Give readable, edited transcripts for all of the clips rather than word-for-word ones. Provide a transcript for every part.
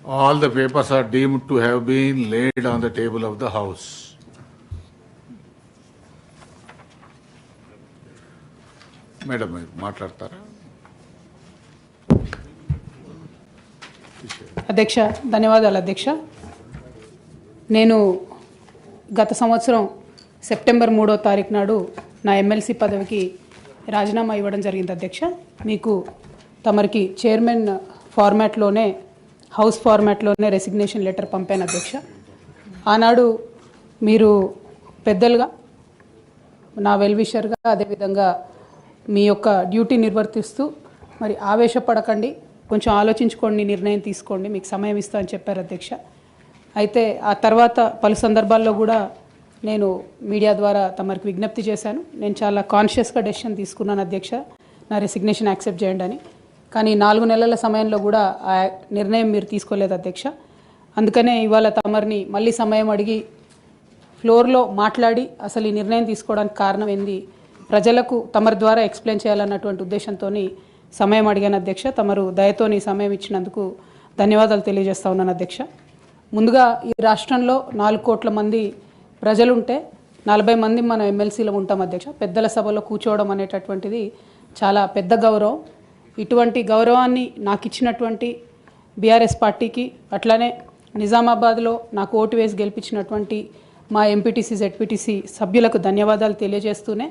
All the papers are deemed to have been laid on the table of the House. Madam, మాట్లాడతారా? అధ్యక్ష, ధన్యవాదాలు అధ్యక్ష. నేను గత సంవత్సరం సెప్టెంబర్ 3వ తారీఖు నాడు నా ఎమ్మెల్సీ పదవికి రాజీనామా ఇవ్వడం జరిగింది అధ్యక్ష. మీకు తమరికి చైర్మన్ ఫార్మాట్లోనే, హౌస్ ఫార్మాట్లోనే రెసిగ్నేషన్ లెటర్ పంపాను అధ్యక్ష. ఆనాడు మీరు పెద్దలుగా, నా వెల్విషర్గా, అదేవిధంగా మీ యొక్క డ్యూటీ నిర్వర్తిస్తూ మరి ఆవేశపడకండి, కొంచెం ఆలోచించుకోండి, నిర్ణయం తీసుకోండి, మీకు సమయం ఇస్తా అని చెప్పారు అధ్యక్ష. అయితే ఆ తర్వాత పలు సందర్భాల్లో కూడా నేను మీడియా ద్వారా తమరికి విజ్ఞప్తి చేశాను. నేను చాలా కాన్షియస్గా డెసిషన్ తీసుకున్నాను అధ్యక్ష, నా రెసిగ్నేషన్ యాక్సెప్ట్ చేయండి అని. కానీ 4 నెలల సమయంలో కూడా ఆ నిర్ణయం మీరు తీసుకోలేదు అధ్యక్ష. అందుకనే ఇవాళ తమరిని మళ్ళీ సమయం అడిగి ఫ్లోర్లో మాట్లాడి అసలు ఈ నిర్ణయం తీసుకోవడానికి కారణం ఏంది, ప్రజలకు తమరి ద్వారా ఎక్స్ప్లెయిన్ చేయాలన్నటువంటి ఉద్దేశంతో సమయం అడిగాను అధ్యక్ష. తమరు దయతోని సమయం ఇచ్చినందుకు ధన్యవాదాలు తెలియజేస్తా ఉన్నాను అధ్యక్ష. ముందుగా ఈ రాష్ట్రంలో 4 కోట్ల మంది ప్రజలుంటే 40 మంది మనం ఎమ్మెల్సీలో ఉంటాం అధ్యక్ష. పెద్దల సభలో కూర్చోవడం అనేటటువంటిది చాలా పెద్ద గౌరవం. ఇటువంటి గౌరవాన్ని నాకు ఇచ్చినటువంటి బీఆర్ఎస్ పార్టీకి, అట్లానే నిజామాబాద్లో నాకు ఓటు వేసి గెలిపించినటువంటి మా ఎంపీటీసీ, జెడ్పీటీసీ సభ్యులకు ధన్యవాదాలు తెలియజేస్తూనే,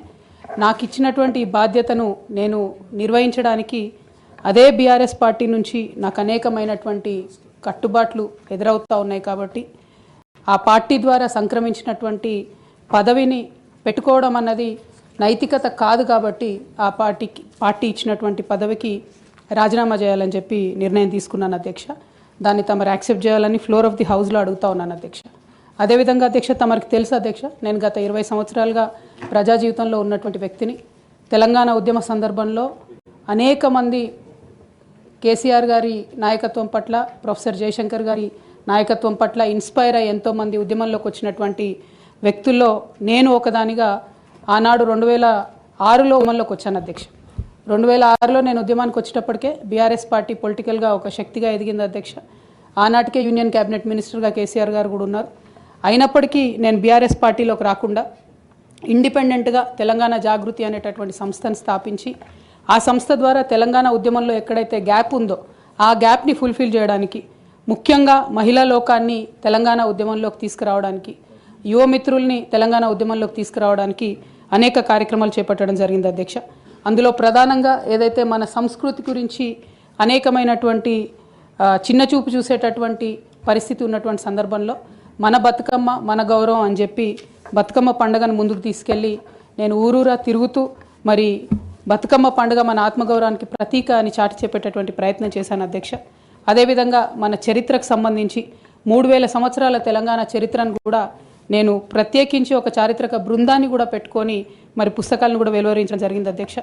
నాకు ఇచ్చినటువంటి బాధ్యతను నేను నిర్వహించడానికి అదే బీఆర్ఎస్ పార్టీ నుంచి నాకు అనేకమైనటువంటి కట్టుబాట్లు ఎదురవుతూ ఉన్నాయి. కాబట్టి ఆ పార్టీ ద్వారా సంక్రమించినటువంటి పదవిని పెట్టుకోవడం అన్నది నైతికత కాదు. కాబట్టి ఆ పార్టీ ఇచ్చినటువంటి పదవికి రాజీనామా చేయాలని చెప్పి నిర్ణయం తీసుకున్నాను అధ్యక్ష. దాన్ని తమరు యాక్సెప్ట్ చేయాలని ఫ్లోర్ ఆఫ్ ది హౌస్లో అడుగుతా ఉన్నాను అధ్యక్ష. అదేవిధంగా అధ్యక్ష, తమరికి తెలుసు అధ్యక్ష, నేను గత 20 సంవత్సరాలుగా ప్రజా జీవితంలో ఉన్నటువంటి వ్యక్తిని. తెలంగాణ ఉద్యమ సందర్భంలో అనేక మంది కేసీఆర్ గారి నాయకత్వం పట్ల, ప్రొఫెసర్ జయశంకర్ గారి నాయకత్వం పట్ల ఇన్స్పైర్ అయ్యి ఎంతోమంది ఉద్యమంలోకి వచ్చినటువంటి వ్యక్తుల్లో నేను ఒకదానిగా ఆనాడు 2006లో ఉద్యమంలోకి వచ్చాను అధ్యక్ష. 2006లో నేను ఉద్యమానికి వచ్చేటప్పటికే బీఆర్ఎస్ పార్టీ పొలిటికల్గా ఒక శక్తిగా ఎదిగింది అధ్యక్ష. ఆనాటికే యూనియన్ క్యాబినెట్ మినిస్టర్గా కేసీఆర్ గారు కూడా ఉన్నారు. అయినప్పటికీ నేను బీఆర్ఎస్ పార్టీలోకి రాకుండా ఇండిపెండెంట్గా తెలంగాణ జాగృతి అనేటటువంటి సంస్థను స్థాపించి, ఆ సంస్థ ద్వారా తెలంగాణ ఉద్యమంలో ఎక్కడైతే గ్యాప్ ఉందో ఆ గ్యాప్ని ఫుల్ఫిల్ చేయడానికి, ముఖ్యంగా మహిళా లోకాన్ని తెలంగాణ ఉద్యమంలోకి తీసుకురావడానికి, యువమిత్రుల్ని తెలంగాణ ఉద్యమంలోకి తీసుకురావడానికి అనేక కార్యక్రమాలు చేపట్టడం జరిగింది అధ్యక్ష. అందులో ప్రధానంగా ఏదైతే మన సంస్కృతి గురించి అనేకమైనటువంటి చిన్నచూపు చూసేటటువంటి పరిస్థితి ఉన్నటువంటి సందర్భంలో మన బతుకమ్మ మన గౌరవం అని చెప్పి బతుకమ్మ పండుగను ముందుకు తీసుకెళ్ళి నేను ఊరూరా తిరుగుతూ మరి బతుకమ్మ పండుగ మన ఆత్మగౌరవానికి ప్రతీక అని చాటి చెప్పేటటువంటి ప్రయత్నం చేశాను అధ్యక్ష. అదేవిధంగా మన చరిత్రకు సంబంధించి 3000 సంవత్సరాల తెలంగాణ చరిత్రను కూడా నేను ప్రత్యేకించి ఒక చారిత్రక బృందాన్ని కూడా పెట్టుకొని మరి పుస్తకాలను కూడా వెలువరించడం జరిగింది అధ్యక్ష.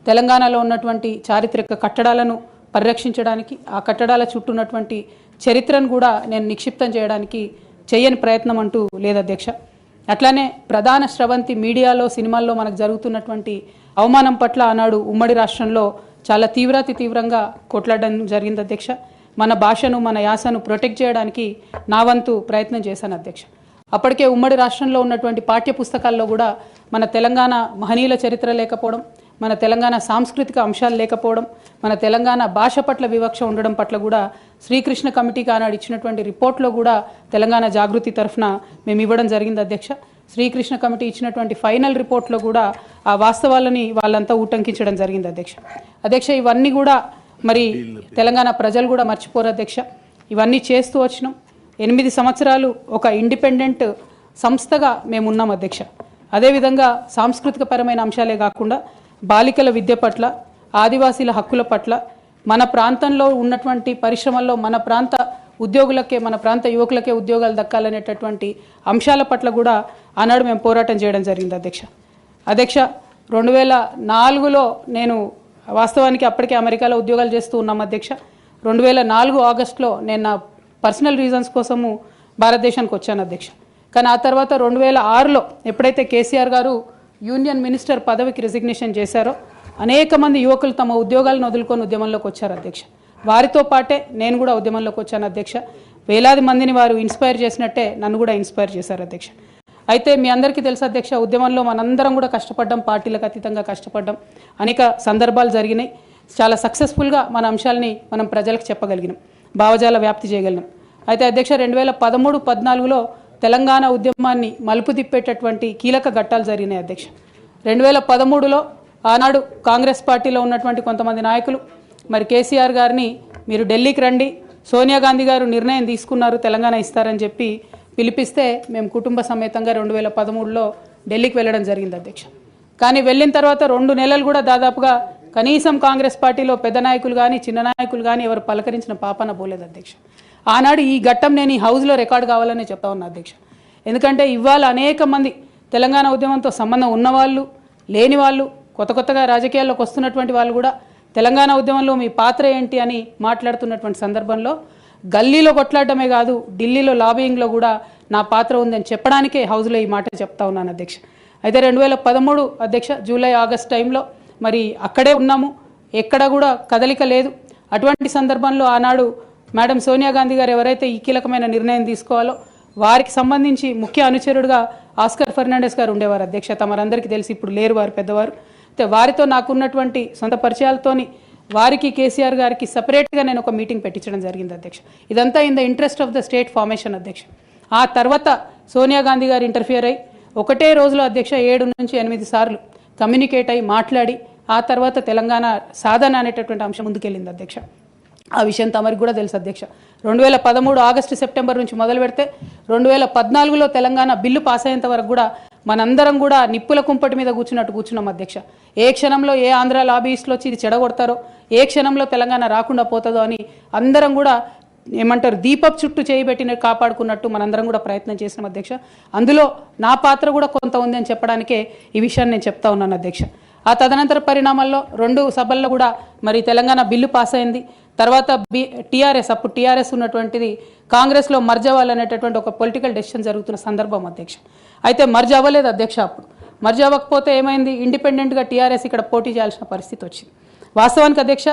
తెలంగాణలో ఉన్నటువంటి చారిత్రక కట్టడాలను పరిరక్షించడానికి, ఆ కట్టడాల చుట్టూ ఉన్నటువంటి చరిత్రను కూడా నేను నిక్షిప్తం చేయడానికి చేయని ప్రయత్నం అంటూ లేదు అధ్యక్ష. అట్లానే ప్రధాన స్రవంతి మీడియాలో, సినిమాల్లో మనకు జరుగుతున్నటువంటి అవమానం పట్ల ఆనాడు ఉమ్మడి రాష్ట్రంలో చాలా తీవ్రంగా కొట్లాడడం జరిగింది అధ్యక్ష. మన భాషను, మన యాసను ప్రొటెక్ట్ చేయడానికి నా వంతు ప్రయత్నం చేశాను అధ్యక్ష. అప్పటికే ఉమ్మడి రాష్ట్రంలో ఉన్నటువంటి పాఠ్య పుస్తకాల్లో కూడా మన తెలంగాణ మహనీయుల చరిత్ర లేకపోవడం, మన తెలంగాణ సాంస్కృతిక అంశాలు లేకపోవడం, మన తెలంగాణ భాష పట్ల వివక్ష ఉండడం పట్ల కూడా శ్రీకృష్ణ కమిటీకి ఆనాడు ఇచ్చినటువంటి రిపోర్ట్లో కూడా తెలంగాణ జాగృతి తరఫున మేము ఇవ్వడం జరిగింది అధ్యక్ష. శ్రీకృష్ణ కమిటీ ఇచ్చినటువంటి ఫైనల్ రిపోర్ట్లో కూడా ఆ వాస్తవాలని వాళ్ళంతా ఉటంకించడం జరిగింది అధ్యక్ష. ఇవన్నీ కూడా మరి తెలంగాణ ప్రజలు కూడా మర్చిపోరు అధ్యక్ష. ఇవన్నీ చేస్తూ వచ్చినాం. 8 సంవత్సరాలు ఒక ఇండిపెండెంట్ సంస్థగా మేము ఉన్నాం అధ్యక్ష. అదేవిధంగా సాంస్కృతిక పరమైన అంశాలే కాకుండా బాలికల విద్య పట్ల, ఆదివాసీల హక్కుల పట్ల, మన ప్రాంతంలో ఉన్నటువంటి పరిశ్రమల్లో మన ప్రాంత ఉద్యోగులకే, మన ప్రాంత యువకులకే ఉద్యోగాలు దక్కాలనేటటువంటి అంశాల పట్ల కూడా ఆనాడు మేము పోరాటం చేయడం జరిగింది అధ్యక్ష. 2004లో నేను వాస్తవానికి అప్పటికే అమెరికాలో ఉద్యోగాలు చేస్తూ ఉన్నాం అధ్యక్ష. 2004 ఆగస్టులో నేను నా పర్సనల్ రీజన్స్ కోసము భారతదేశానికి వచ్చాను అధ్యక్ష. కానీ ఆ తర్వాత 2006లో ఎప్పుడైతే కేసీఆర్ గారు యూనియన్ మినిస్టర్ పదవికి రెసిగ్నేషన్ చేశారో అనేక మంది యువకులు తమ ఉద్యోగాలను వదులుకొని ఉద్యమంలోకి వచ్చారు అధ్యక్ష. వారితో పాటే నేను కూడా ఉద్యమంలోకి వచ్చాను అధ్యక్ష. వేలాది మందిని వారు ఇన్స్పైర్ చేసినట్టే నన్ను కూడా ఇన్స్పైర్ చేశారు అధ్యక్ష. అయితే మీ అందరికీ తెలుసు అధ్యక్ష, ఉద్యమంలో మనందరం కూడా కష్టపడ్డాం, పార్టీలకు అతీతంగా కష్టపడ్డాం, అనేక సందర్భాలు జరిగినాయి. చాలా సక్సెస్ఫుల్గా మన అంశాలని మనం ప్రజలకు చెప్పగలిగినాం, భావజాల వ్యాప్తి చేయగలిగినాం. అయితే అధ్యక్ష 2013-14లో తెలంగాణ ఉద్యమాన్ని మలుపు తిప్పేటటువంటి కీలక ఘట్టాలు జరిగినాయి అధ్యక్ష. 2013లో ఆనాడు కాంగ్రెస్ పార్టీలో ఉన్నటువంటి కొంతమంది నాయకులు మరి కేసీఆర్ గారిని మీరు ఢిల్లీకి రండి, సోనియా గాంధీ గారు నిర్ణయం తీసుకున్నారు తెలంగాణ ఇస్తారని చెప్పి పిలిపిస్తే మేము కుటుంబ సమేతంగా 2013లో ఢిల్లీకి వెళ్ళడం జరిగింది అధ్యక్ష. కానీ వెళ్ళిన తర్వాత 2 నెలలు కూడా దాదాపుగా కనీసం కాంగ్రెస్ పార్టీలో పెద్ద నాయకులు కానీ చిన్న నాయకులు కానీ ఎవరు పలకరించిన పాపన పోలేదు అధ్యక్ష. ఆనాడు ఈ ఘట్టం నేను ఈ హౌస్లో రికార్డు కావాలని చెప్తా ఉన్నా అధ్యక్ష. ఎందుకంటే ఇవాళ అనేక మంది తెలంగాణ ఉద్యమంతో సంబంధం ఉన్నవాళ్ళు, లేని వాళ్ళు, కొత్తగా రాజకీయాల్లోకి వస్తున్నటువంటి వాళ్ళు కూడా తెలంగాణ ఉద్యమంలో మీ పాత్ర ఏంటి అని మాట్లాడుతున్నటువంటి సందర్భంలో గల్లీలో కొట్లాడటమే కాదు, ఢిల్లీలో లాబియింగ్లో కూడా నా పాత్ర ఉందని చెప్పడానికే హౌస్లో ఈ మాట చెప్తా ఉన్నాను అధ్యక్ష. అయితే 2013 అధ్యక్ష జూలై ఆగస్ట్ టైంలో మరి అక్కడే ఉన్నాము, ఎక్కడ కూడా కదలిక లేదు. అటువంటి సందర్భంలో ఆనాడు మేడం సోనియా గాంధీ గారు ఎవరైతే ఈ కీలకమైన నిర్ణయం తీసుకోవాలో వారికి సంబంధించి ముఖ్య అనుచరుడుగా ఆస్కర్ ఫెర్నాండెస్ గారు ఉండేవారు అధ్యక్ష. తమరందరికీ తెలిసి ఇప్పుడు లేరు, వారు పెద్దవారు. అయితే వారితో నాకున్నటువంటి సొంత పరిచయాలతోని వారికి కేసీఆర్ గారికి సపరేట్గా నేను ఒక మీటింగ్ పెట్టించడం జరిగింది అధ్యక్ష. ఇదంతా in the interest of the state formation అధ్యక్ష. ఆ తర్వాత సోనియా గాంధీ గారు ఇంటర్ఫియర్ అయ్యి ఒకటే రోజులో అధ్యక్ష 7 నుంచి 8 సార్లు కమ్యూనికేట్ అయ్యి మాట్లాడి ఆ తర్వాత తెలంగాణ సాధన అనేటటువంటి అంశం ముందుకెళ్ళింది అధ్యక్ష. ఆ విషయం తమరికి కూడా తెలుసు అధ్యక్ష. 2013 ఆగస్టు సెప్టెంబర్ నుంచి మొదలు పెడితే 2014లో తెలంగాణ బిల్లు పాస్ అయ్యేంత వరకు కూడా మనందరం కూడా నిప్పుల కుంపటి మీద కూర్చున్నాం అధ్యక్ష. ఏ క్షణంలో ఏ ఆంధ్ర లాబీయిస్టులు వచ్చి ఇది చెడగొడతారో, ఏ క్షణంలో తెలంగాణ రాకుండా పోతుందో అని అందరం కూడా ఏమంటారు దీపపు చుట్టూ చేయబెట్టిన కాపాడుకున్నట్టు మనందరం కూడా ప్రయత్నం చేసినాం అధ్యక్ష. అందులో నా పాత్ర కూడా కొంత ఉంది అని చెప్పడానికే ఈ విషయాన్ని నేను చెప్తా ఉన్నాను అధ్యక్ష. ఆ తదనంతర పరిణామాల్లో 2 సభల్లో కూడా మరి తెలంగాణ బిల్లు పాస్ అయింది. తర్వాత టీఆర్ఎస్, అప్పుడు టీఆర్ఎస్ ఉన్నటువంటిది కాంగ్రెస్లో మర్జ్ అవ్వాలనేటటువంటి ఒక పొలిటికల్ డెసిషన్ జరుగుతున్న సందర్భం అధ్యక్ష. అయితే మర్జ్ అవ్వలేదు అధ్యక్ష. అప్పుడు మర్జ్ అవ్వకపోతే ఏమైంది, ఇండిపెండెంట్గా టీఆర్ఎస్ ఇక్కడ పోటీ చేయాల్సిన పరిస్థితి వచ్చింది. వాస్తవానికి అధ్యక్ష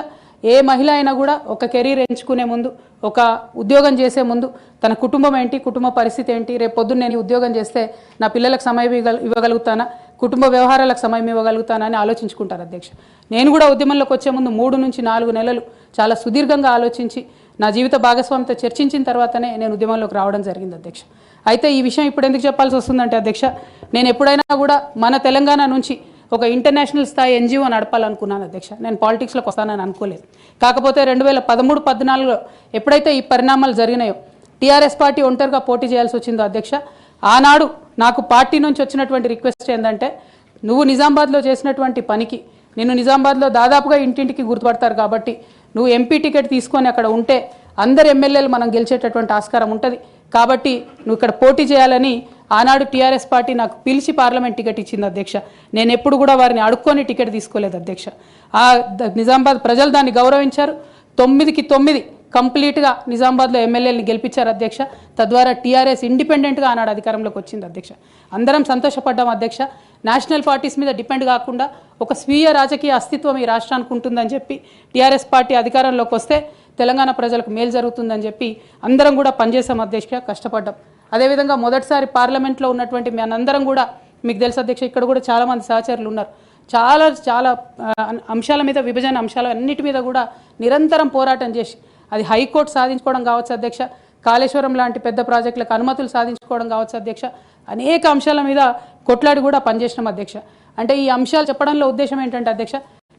ఏ మహిళ అయినా కూడా ఒక కెరీర్ ఎంచుకునే ముందు, ఒక ఉద్యోగం చేసే ముందు తన కుటుంబం ఏంటి, కుటుంబ పరిస్థితి ఏంటి, రేపు పొద్దున్న నేను ఉద్యోగం చేస్తే నా పిల్లలకు సమయం ఇవ్వగలుగుతానా, కుటుంబ వ్యవహారాలకు సమయం ఇవ్వగలుగుతానా అని ఆలోచించుకుంటారు అధ్యక్ష. నేను కూడా ఉద్యమంలోకి వచ్చే ముందు 3 నుంచి 4 నెలలు చాలా సుదీర్ఘంగా ఆలోచించి నా జీవిత భాగస్వామితో చర్చించిన తర్వాతనే నేను ఉద్యమంలోకి రావడం జరిగింది అధ్యక్ష. అయితే ఈ విషయం ఇప్పుడు ఎందుకు చెప్పాల్సి వస్తుందంటే అధ్యక్ష, నేను ఎప్పుడైనా కూడా మన తెలంగాణ నుంచి ఒక ఇంటర్నేషనల్ స్థాయి ఎన్జిఓ నడపాలనుకున్నాను అధ్యక్ష. నేను పాలిటిక్స్లోకి వస్తానని అనుకోలేదు. కాకపోతే 2013-14లో ఎప్పుడైతే ఈ పరిణామాలు జరిగినాయో, టీఆర్ఎస్ పార్టీ ఒంటరిగా పోటీ చేయాల్సి వచ్చిందో అధ్యక్ష, ఆనాడు నాకు పార్టీ నుంచి వచ్చినటువంటి రిక్వెస్ట్ ఏంటంటే, నువ్వు నిజామాబాద్లో చేసినటువంటి పనికి నిన్ను నిజామాబాద్లో దాదాపుగా ఇంటింటికి గుర్తుపడతారు కాబట్టి నువ్వు ఎంపీ టికెట్ తీసుకొని అక్కడ ఉంటే అందరు ఎమ్మెల్యేలు మనం గెలిచేటటువంటి ఆస్కారం ఉంటుంది కాబట్టి నువ్వు ఇక్కడ పోటీ చేయాలని ఆనాడు టీఆర్ఎస్ పార్టీ నాకు పిలిచి పార్లమెంట్ టికెట్ ఇచ్చింది అధ్యక్ష. నేను ఎప్పుడు కూడా వారిని అడుక్కొని టికెట్ తీసుకోలేదు అధ్యక్ష. ఆ నిజామాబాద్ ప్రజలు దాన్ని గౌరవించారు. 9కి 9 కంప్లీట్గా నిజామాబాద్లో ఎమ్మెల్యేని గెలిపించారు అధ్యక్ష. తద్వారా టీఆర్ఎస్ ఇండిపెండెంట్గా ఆనాడు అధికారంలోకి వచ్చింది అధ్యక్ష. అందరం సంతోషపడ్డాం అధ్యక్ష. నేషనల్ పార్టీస్ మీద డిపెండ్ కాకుండా ఒక స్వీయ రాజకీయ అస్తిత్వం ఈ రాష్ట్రానికి ఉంటుందని చెప్పి టీఆర్ఎస్ పార్టీ అధికారంలోకి వస్తే తెలంగాణ ప్రజలకు మేలు జరుగుతుందని చెప్పి అందరం కూడా పనిచేసాం అధ్యక్ష, కష్టపడ్డాం. అదేవిధంగా మొదటిసారి పార్లమెంట్లో ఉన్నటువంటి మనందరం కూడా మీకు తెలుసు అధ్యక్ష, ఇక్కడ కూడా చాలామంది సహచరులు ఉన్నారు. చాలా అంశాల మీద, విభజన అంశాల అన్నిటి మీద కూడా నిరంతరం పోరాటం చేసి అది హైకోర్టు సాధించుకోవడం కావచ్చు అధ్యక్ష, కాళేశ్వరం లాంటి పెద్ద ప్రాజెక్టులకు అనుమతులు సాధించుకోవడం కావచ్చు అధ్యక్ష, అనేక అంశాల మీద కొట్లాడి కూడా పనిచేసినాం అధ్యక్ష. అంటే ఈ అంశాలు చెప్పడంలో ఉద్దేశం ఏంటంటే అధ్యక్ష,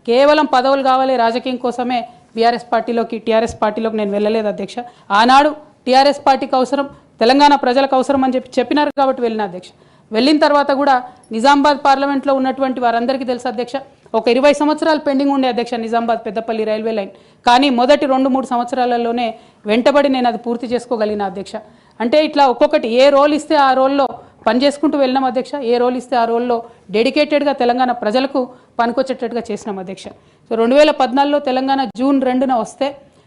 కేవలం పదవులు కావాలి రాజకీయం కోసమే టీఆర్ఎస్ పార్టీలోకి నేను వెళ్ళలేదు అధ్యక్ష. ఆనాడు టీఆర్ఎస్ పార్టీకి అవసరం, తెలంగాణ ప్రజలకు అవసరం అని చెప్పినారు కాబట్టి వెళ్ళిన అధ్యక్ష. వెళ్ళిన తర్వాత కూడా నిజామాబాద్ పార్లమెంట్లో ఉన్నటువంటి వారందరికీ తెలుసు అధ్యక్ష, ఒక 20 సంవత్సరాలు పెండింగ్ ఉండే అధ్యక్ష నిజామాబాద్ పెద్దపల్లి రైల్వే లైన్. కానీ మొదటి 2-3 సంవత్సరాలలోనే వెంటబడి నేను అది పూర్తి చేసుకోగలిగిన అధ్యక్ష. అంటే ఇట్లా ఒక్కొక్కటి ఏ రోల్ ఇస్తే ఆ రోల్లో పనిచేసుకుంటూ వెళ్ళినాం అధ్యక్ష. ఏ రోల్ ఇస్తే ఆ రోల్లో డెడికేటెడ్గా తెలంగాణ ప్రజలకు పనికొచ్చేటట్టుగా చేసినాం అధ్యక్ష. సో 2014లో తెలంగాణ జూన్ 2న వస్తే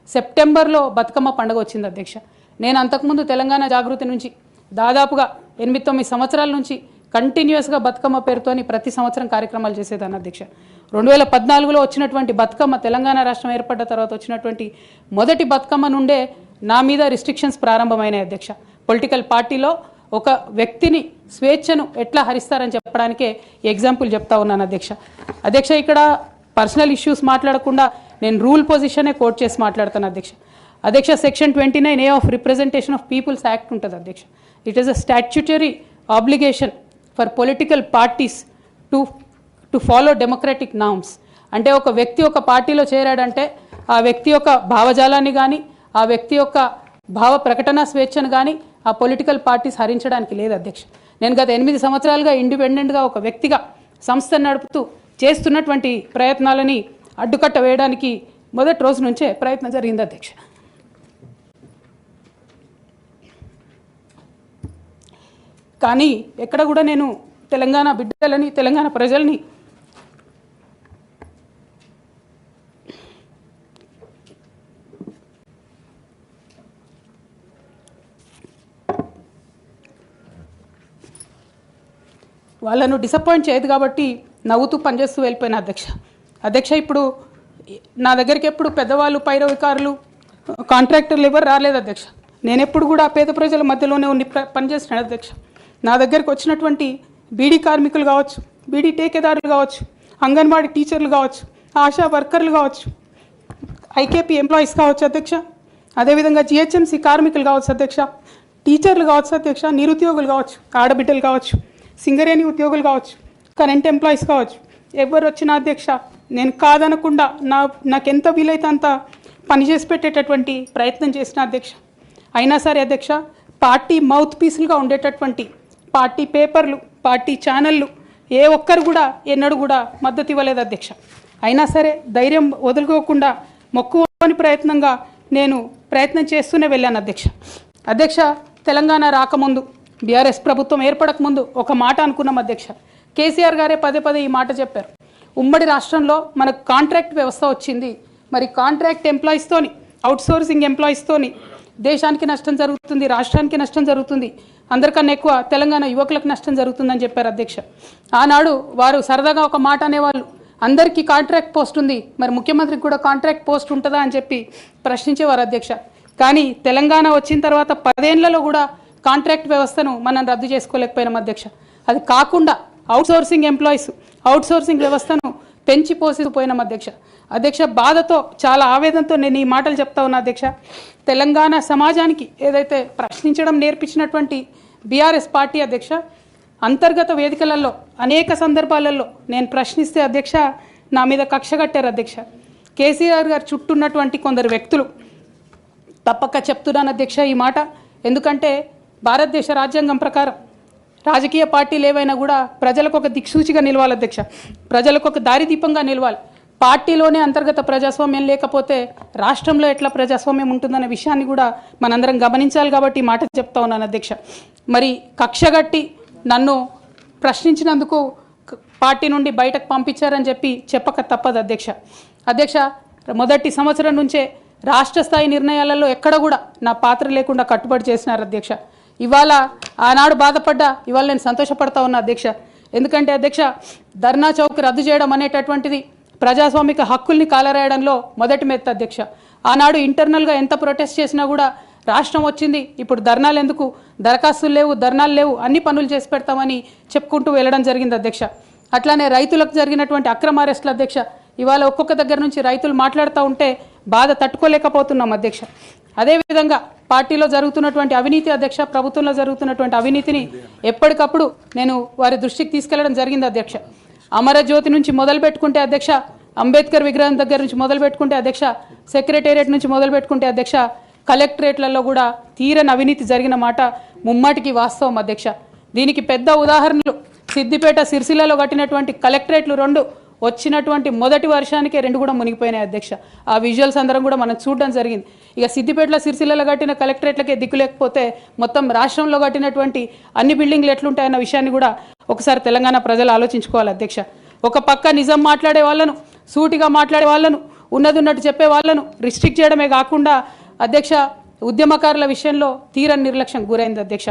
సెప్టెంబర్లో బతుకమ్మ పండుగ వచ్చింది అధ్యక్ష. నేను అంతకుముందు తెలంగాణ జాగృతి నుంచి దాదాపుగా 8-9 సంవత్సరాల నుంచి కంటిన్యూస్గా బతుకమ్మ పేరుతోని ప్రతి సంవత్సరం కార్యక్రమాలు చేసేదాన్ని అధ్యక్ష. 2014లో వచ్చినటువంటి బతుకమ్మ, తెలంగాణ రాష్ట్రం ఏర్పడ్డ తర్వాత వచ్చినటువంటి మొదటి బతుకమ్మ నుండే నా మీద రిస్ట్రిక్షన్స్ ప్రారంభమైనాయి అధ్యక్ష. పొలిటికల్ పార్టీలో ఒక వ్యక్తిని స్వేచ్ఛను ఎట్లా హరిస్తారని చెప్పడానికే ఎగ్జాంపుల్ చెప్తా ఉన్నాను అధ్యక్ష. అధ్యక్ష, ఇక్కడ పర్సనల్ ఇష్యూస్ మాట్లాడకుండా నేను రూల్ పొజిషనే కోట్ చేసి మాట్లాడతాను అధ్యక్ష. అధ్యక్ష, section 29A of representation of people's act ఉంటుంది అధ్యక్ష. It is a statutory obligation for political parties to follow democratic norms. అంటే ఒక వ్యక్తి ఒక పార్టీలో చేరాడంటే ఆ వ్యక్తి యొక్క భావజాలాన్ని కానీ, ఆ వ్యక్తి యొక్క భావ ప్రకటన స్వేచ్ఛను కానీ ఆ పొలిటికల్ పార్టీస్ హరించడానికి లేదు అధ్యక్ష. నేను గత 8 సంవత్సరాలుగా ఇండిపెండెంట్గా ఒక వ్యక్తిగా సంస్థను నడుపుతూ చేస్తున్నటువంటి ప్రయత్నాలని అడ్డుకట్ట వేయడానికి మొదటి రోజు నుంచే ప్రయత్నం జరిగింది అధ్యక్ష. కానీ ఎక్కడ కూడా నేను తెలంగాణ బిడ్డలని, తెలంగాణ ప్రజల్ని వాళ్ళను డిసప్పాయింట్ చేయదు కాబట్టి నవ్వుతూ పనిచేస్తూ వెళ్ళిపోయిన అధ్యక్ష. ఇప్పుడు నా దగ్గరికి ఎప్పుడు పెద్దవాళ్ళు, పైరవికారులు, కాంట్రాక్టర్లు ఎవరు రాలేదు అధ్యక్ష. నేను ఎప్పుడు కూడా పేద ప్రజల మధ్యలోనే ఉండి పనిచేస్తున్నాను అధ్యక్ష. నా దగ్గరికి వచ్చినటువంటి బీడీ కార్మికులు కావచ్చు, బీడీ టేకేదారులు కావచ్చు, అంగన్వాడీ టీచర్లు కావచ్చు, ఆశా వర్కర్లు కావచ్చు, ఐకేపీ ఎంప్లాయీస్ కావచ్చు అధ్యక్ష, అదేవిధంగా జిహెచ్ఎంసీ కార్మికులు కావచ్చు అధ్యక్ష, టీచర్లు కావచ్చు అధ్యక్ష, నిరుద్యోగులు కావచ్చు, ఆడబిడ్డలు కావచ్చు, సింగరేణి ఉద్యోగులు కావచ్చు, కరెంట్ ఎంప్లాయీస్ కావచ్చు, ఎవరు వచ్చినా అధ్యక్ష నేను కాదనకుండా నాకెంత వీలైతే అంత పనిచేసి పెట్టేటటువంటి ప్రయత్నం చేసిన అధ్యక్ష. అయినా సరే అధ్యక్ష, పార్టీ మౌత్ పీసులుగా ఉండేటటువంటి పార్టీ పేపర్లు, పార్టీ ఛానళ్ళు ఏ ఒక్కరు కూడా ఎన్నడూ కూడా మద్దతు ఇవ్వలేదు అధ్యక్ష. అయినా సరే ధైర్యం వదులుకోకుండా మొక్కువని ప్రయత్నంగా నేను ప్రయత్నం చేస్తూనే వెళ్ళాను అధ్యక్ష. తెలంగాణ రాకముందు, బీఆర్ఎస్ ప్రభుత్వం ఏర్పడకముందు ఒక మాట అనుకున్నాం అధ్యక్ష. కేసీఆర్ గారే పదే ఈ మాట చెప్పారు. ఉమ్మడి రాష్ట్రంలో మనకు కాంట్రాక్ట్ వ్యవస్థ వచ్చింది, మరి కాంట్రాక్ట్ ఎంప్లాయీస్తోని, అవుట్సోర్సింగ్ ఎంప్లాయీస్తోని దేశానికి నష్టం జరుగుతుంది, రాష్ట్రానికి నష్టం జరుగుతుంది, అందరికన్నా ఎక్కువ తెలంగాణ యువకులకు నష్టం జరుగుతుందని చెప్పారు అధ్యక్ష. ఆనాడు వారు సరదాగా ఒక మాట అనేవాళ్ళు, అందరికీ కాంట్రాక్ట్ పోస్ట్ ఉంది, మరి ముఖ్యమంత్రికి కూడా కాంట్రాక్ట్ పోస్ట్ ఉంటుందా అని చెప్పి ప్రశ్నించేవారు అధ్యక్ష. కానీ తెలంగాణ వచ్చిన తర్వాత 10 ఏళ్లలో కూడా కాంట్రాక్ట్ వ్యవస్థను మనం రద్దు చేసుకోలేకపోయినాం అధ్యక్ష. అది కాకుండా అవుట్సోర్సింగ్ ఎంప్లాయీస్, అవుట్సోర్సింగ్ వ్యవస్థను పెంచి పోసిపోయినాం అధ్యక్ష. బాధతో, చాలా ఆవేదనతో నేను ఈ మాటలు చెప్తా ఉన్నా అధ్యక్ష. తెలంగాణ సమాజానికి ఏదైతే ప్రశ్నించడం నేర్పించినటువంటి బీఆర్ఎస్ పార్టీ అధ్యక్ష, అంతర్గత వేదికలలో అనేక సందర్భాలలో నేను ప్రశ్నిస్తే అధ్యక్ష నా మీద కక్ష కట్టారు అధ్యక్ష. కేసీఆర్ గారు చుట్టూన్నటువంటి కొందరు వ్యక్తులు, తప్పక చెప్తున్నాను అధ్యక్ష ఈ మాట, ఎందుకంటే భారతదేశ రాజ్యాంగం ప్రకారం రాజకీయ పార్టీలు ఏవైనా కూడా ప్రజలకు ఒక దిక్సూచిగా నిలవాలి అధ్యక్ష, ప్రజలకు ఒక దారిదీపంగా నిలవాలి. పార్టీలోనే అంతర్గత ప్రజాస్వామ్యం లేకపోతే రాష్ట్రంలో ఎట్లా ప్రజాస్వామ్యం ఉంటుందనే విషయాన్ని కూడా మనందరం గమనించాలి కాబట్టి ఈ మాట చెప్తా ఉన్నాను అధ్యక్ష. మరి కక్షగట్టి నన్ను ప్రశ్నించినందుకు పార్టీ నుండి బయటకు పంపించారని చెప్పి చెప్పక తప్పదు అధ్యక్ష. మొదటి సంవత్సరం నుంచే రాష్ట్ర స్థాయి నిర్ణయాలలో ఎక్కడ కూడా నా పాత్ర లేకుండా కట్టుబడి చేసినారు అధ్యక్ష. ఇవాళ ఆనాడు బాధపడ్డా, ఇవాళ నేను సంతోషపడతా ఉన్నా అధ్యక్ష. ఎందుకంటే అధ్యక్ష, ధర్నా చౌక్ రద్దు చేయడం అనేటటువంటిది ప్రజాస్వామిక హక్కుల్ని కాలరాయడంలో మొదటి మెత్త అధ్యక్ష. ఆనాడు ఇంటర్నల్గా ఎంత ప్రొటెస్ట్ చేసినా కూడా రాష్ట్రం వచ్చింది, ఇప్పుడు ధర్నాలు ఎందుకు, దరఖాస్తులు లేవు, ధర్నాలు లేవు, అన్ని పనులు చేసి పెడతామని చెప్పుకుంటూ వెళ్ళడం జరిగింది అధ్యక్ష. అట్లానే రైతులకు జరిగినటువంటి అక్రమ అరెస్టులు అధ్యక్ష, ఇవాళ ఒక్కొక్క దగ్గర నుంచి రైతులు మాట్లాడుతూ ఉంటే బాధ తట్టుకోలేకపోతున్నాం అధ్యక్ష. అదేవిధంగా పార్టీలో జరుగుతున్నటువంటి అవినీతి అధ్యక్ష, ప్రభుత్వంలో జరుగుతున్నటువంటి అవినీతిని ఎప్పటికప్పుడు నేను వారి దృష్టికి తీసుకెళ్లడం జరిగింది అధ్యక్ష. అమరజ్యోతి నుంచి మొదలు పెట్టుకుంటే అధ్యక్ష, అంబేద్కర్ విగ్రహం దగ్గర నుంచి మొదలు పెట్టుకుంటే అధ్యక్ష, సెక్రటేరియట్ నుంచి మొదలు పెట్టుకుంటే అధ్యక్ష, కలెక్టరేట్లలో కూడా తీరని అవినీతి జరిగిన మాట ముమ్మాటికి వాస్తవం అధ్యక్ష. దీనికి పెద్ద ఉదాహరణలు సిద్దిపేట, సిరిసిల్లలో కట్టినటువంటి కలెక్టరేట్లు 2 వచ్చినటువంటి మొదటి వర్షానికే 2 కూడా మునిగిపోయినాయి అధ్యక్ష. ఆ విజువల్స్ అందరం కూడా మనం చూడడం జరిగింది. ఇక సిద్దిపేటలో, సిరిసిల్లలో కట్టిన కలెక్టరేట్లకే దిక్కు లేకపోతే మొత్తం రాష్ట్రంలో కట్టినటువంటి అన్ని బిల్డింగ్లు ఎట్లుంటాయన్న విషయాన్ని కూడా ఒకసారి తెలంగాణ ప్రజలు ఆలోచించుకోవాలి అధ్యక్ష. ఒక పక్క నిజం మాట్లాడే వాళ్ళను, సూటిగా మాట్లాడే వాళ్ళను, ఉన్నది ఉన్నట్టు చెప్పే వాళ్ళను రిస్ట్రిక్ట్ చేయడమే కాకుండా అధ్యక్ష, ఉద్యమకారుల విషయంలో తీరని నిర్లక్ష్యం గురైంది అధ్యక్ష.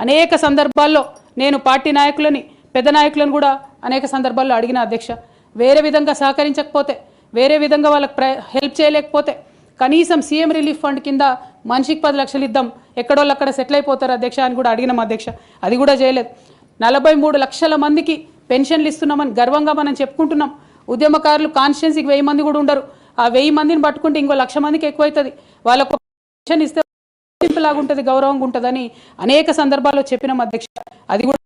అనేక సందర్భాల్లో నేను పార్టీ నాయకులని పెద్ద నాయకులను కూడా అనేక సందర్భాల్లో అడిగిన అధ్యక్ష. వేరే విధంగా సహకరించకపోతే, వేరే విధంగా వాళ్ళకి హెల్ప్ చేయలేకపోతే కనీసం సీఎం రిలీఫ్ ఫండ్ కింద మనిషికి 10 లక్షలు ఇద్దాం, ఎక్కడోళ్ళు అక్కడ సెటిల్ అయిపోతారు అధ్యక్ష అని కూడా అడిగినాం అధ్యక్ష. అది కూడా చేయలేదు. 43 లక్షల మందికి పెన్షన్లు ఇస్తున్నామని గర్వంగా మనం చెప్పుకుంటున్నాం. ఉద్యమకారులు కాన్స్టిట్యున్సీకి 1000 మంది కూడా ఉండరు. ఆ 1000 మందిని పట్టుకుంటే ఇంకో 1,00,000 మందికి ఎక్కువైతుంది. వాళ్ళకు పెన్షన్ ఇస్తే లాగుంటుంది, గౌరవంగా ఉంటుందని అనేక సందర్భాల్లో చెప్పినాం అధ్యక్ష. అది కూడా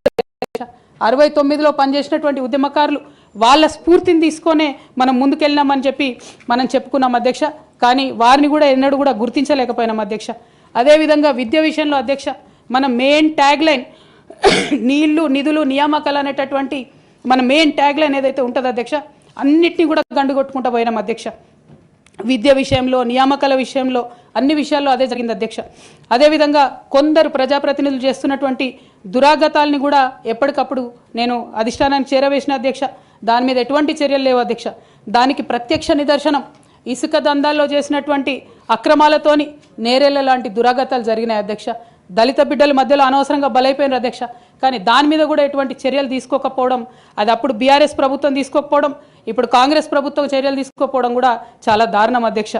69లో పనిచేసినటువంటి ఉద్యమకారులు వాళ్ళ స్ఫూర్తిని తీసుకొనే మనం ముందుకెళ్ళినామని చెప్పి మనం చెప్పుకున్నాం అధ్యక్ష. కానీ వారిని కూడా ఎన్నడూ కూడా గుర్తించలేకపోయినాం అధ్యక్ష. అదేవిధంగా విద్య విషయంలో అధ్యక్ష, మన మెయిన్ ట్యాగ్ లైన్ నీళ్లు, నిధులు, నియామకాలు అనేటటువంటి మన మెయిన్ ట్యాగ్ లైన్ ఏదైతే ఉంటుందో అధ్యక్ష, అన్నిటినీ కూడా గండు కొట్టుకుంటూ పోయినాం అధ్యక్ష. విద్య విషయంలో, నియామకాల విషయంలో, అన్ని విషయాల్లో అదే జరిగింది అధ్యక్ష. అదేవిధంగా కొందరు ప్రజాప్రతినిధులు చేస్తున్నటువంటి దురాగతాలని కూడా ఎప్పటికప్పుడు నేను అధిష్టానానికి చేరవేసిన అధ్యక్ష. దాని మీద ఎటువంటి చర్యలు లేవు అధ్యక్ష. దానికి ప్రత్యక్ష నిదర్శనం ఇసుక దందాల్లో చేసినటువంటి అక్రమాలతోని నేరేళ్ల లాంటి దురాగతాలు జరిగినాయి అధ్యక్ష. దళిత బిడ్డల మధ్యలో అనవసరంగా బలైపోయినారు అధ్యక్ష. కానీ దాని మీద కూడా ఎటువంటి చర్యలు తీసుకోకపోవడం, అది అప్పుడు బీఆర్ఎస్ ప్రభుత్వం తీసుకోకపోవడం, ఇప్పుడు కాంగ్రెస్ ప్రభుత్వం చర్యలు తీసుకోకపోవడం కూడా చాలా దారుణం అధ్యక్ష.